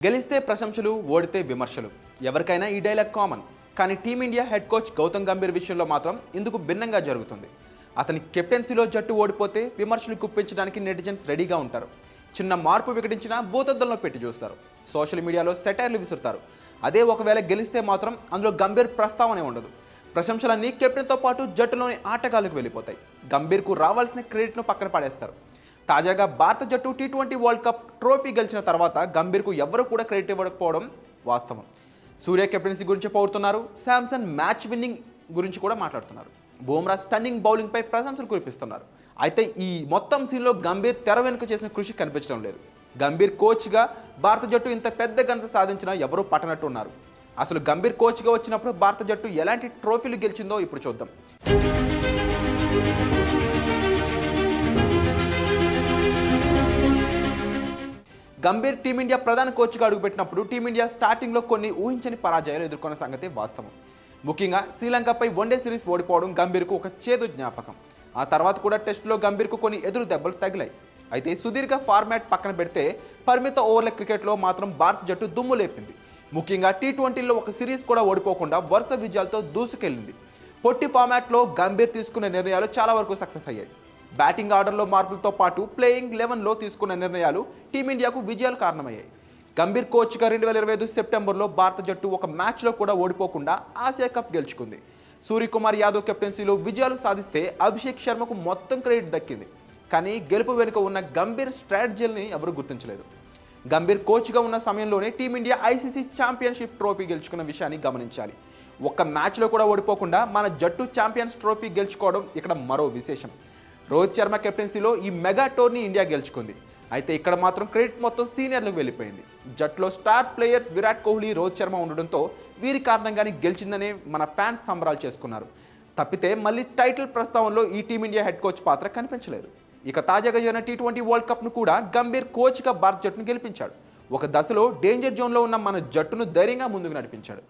గెలిస్తే ప్రశంసలు, ఓడితే విమర్శలు. ఎవరికైనా ఈ డైలాగ్ కామన్. కానీ team India head coach Gautam Gambhir విషయంలో మాత్రం ఇందుకు భిన్నంగా జరుగుతుంది. అతని కెప్టెన్సీలో జట్టు ఓడిపోతే విమర్శలు కుప్పించడానికి నెటిజన్స్ రెడీగా ఉంటారు. చిన్న మార్పు వికటించినా భూతద్దంలో పెట్టి చూస్తారు. సోషల్ మీడియాలో సెటైర్లు విసురుతారు. అదే ఒకవేళ గెలిస్తే మాత్రం అందులో గంభీర్ ప్రస్తావనే ఉండదు. ప్రశంసలన్నీ కెప్టెన్తో పాటు జట్టులోని ఆటగాళ్లకు వెళ్ళిపోతాయి. గంభీర్కు రావాల్సిన క్రెడిట్ను పక్కన పడేస్తారు. తాజాగా భారత జట్టు టీ20 వరల్డ్ కప్ ట్రోఫీ గెలిచిన తర్వాత గంభీర్కు ఎవరు కూడా క్రెడిట్ ఇవ్వకపోవడం వాస్తవం. సూర్య కెప్టెన్సీ గురించి పౌరుతున్నారు. శాంసన్ మ్యాచ్ విన్నింగ్ గురించి కూడా మాట్లాడుతున్నారు. బుమ్రా స్టన్నింగ్ బౌలింగ్పై ప్రశంసలు కురిపిస్తున్నారు. అయితే ఈ మొత్తం సీన్లో గంభీర్ తెర వెనుక చేసిన కృషి కనిపించడం లేదు. గంభీర్ కోచ్గా భారత జట్టు ఇంత పెద్ద ఘనత సాధించినా ఎవరూ పట్టనట్టు ఉన్నారు. అసలు గంభీర్ కోచ్గా వచ్చినప్పుడు భారత జట్టు ఎలాంటి ట్రోఫీలు గెలిచిందో ఇప్పుడు చూద్దాం. గంభీర్ టీమిండియా ప్రధాన కోచ్గా అడుగుపెట్టినప్పుడు టీమిండియా స్టార్టింగ్లో కొన్ని ఊహించని పరాజయాలు ఎదుర్కొన్న సంగతి వాస్తవం. ముఖ్యంగా శ్రీలంకపై వన్డే సిరీస్ ఓడిపోవడం గంభీర్కు ఒక చేదు జ్ఞాపకం. ఆ తర్వాత కూడా టెస్టులో గంభీర్కు కొన్ని ఎదురు దెబ్బలు తగిలాయి. అయితే సుదీర్ఘ ఫార్మాట్ పక్కన పెడితే పరిమిత ఓవర్ల క్రికెట్లో మాత్రం భారత జట్టు దుమ్ము లేపింది. ముఖ్యంగా టీ20లో ఒక సిరీస్ కూడా ఓడిపోకుండా వరుస విజయాలతో దూసుకెళ్లింది. పొట్టి ఫార్మాట్లో గంభీర్ తీసుకున్న నిర్ణయాలు చాలా వరకు సక్సెస్ అయ్యాయి. బ్యాటింగ్ ఆర్డర్లో మార్పులతో పాటు ప్లేయింగ్ 11లో తీసుకున్న నిర్ణయాలు టీమిండియాకు విజయాలు కారణమయ్యాయి. గంభీర్ కోచ్గా 2025 సెప్టెంబర్లో భారత జట్టు ఒక మ్యాచ్లో కూడా ఓడిపోకుండా ఆసియా కప్ గెలుచుకుంది. సూర్యకుమార్ యాదవ్ కెప్టెన్సీలో విజయాలు సాధిస్తే అభిషేక్ శర్మకు మొత్తం క్రెడిట్ దక్కింది. కానీ గెలుపు వెనుక ఉన్న గంభీర్ స్ట్రాటజీని ఎవరూ గుర్తించలేదు. గంభీర్ కోచ్గా ఉన్న సమయంలోనే టీమిండియా ఐసీసీ ఛాంపియన్షిప్ ట్రోఫీ గెలుచుకున్న విషయాన్ని గమనించాలి. ఒక్క మ్యాచ్లో కూడా ఓడిపోకుండా మన జట్టు ఛాంపియన్స్ ట్రోఫీ గెలుచుకోవడం ఇక్కడ మరో విశేషం. రోహిత్ శర్మ కెప్టెన్సీలో ఈ మెగా టోర్నీ ఇండియా గెలుచుకుంది. అయితే ఇక్కడ మాత్రం క్రెడిట్ మొత్తం సీనియర్లకు వెళ్ళిపోయింది. జట్టులో స్టార్ ప్లేయర్స్ విరాట్ కోహ్లీ, రోహిత్ శర్మ ఉండడంతో వీరి కారణంగానే గెలిచిందని మన ఫ్యాన్స్ సంబరాలు చేసుకున్నారు. తప్పితే మళ్ళీ టైటిల్ ప్రస్తావనలో ఈ టీమిండియా హెడ్ కోచ్ పాత్ర కనిపించలేదు. ఇక తాజాగా జరిగిన టీ20 వరల్డ్ కప్ను కూడా గంభీర్ కోచ్గా భారత జట్టును గెలిపించాడు. ఒక దశలో డేంజర్ జోన్లో ఉన్న మన జట్టును ధైర్యంగా ముందుకు నడిపించాడు.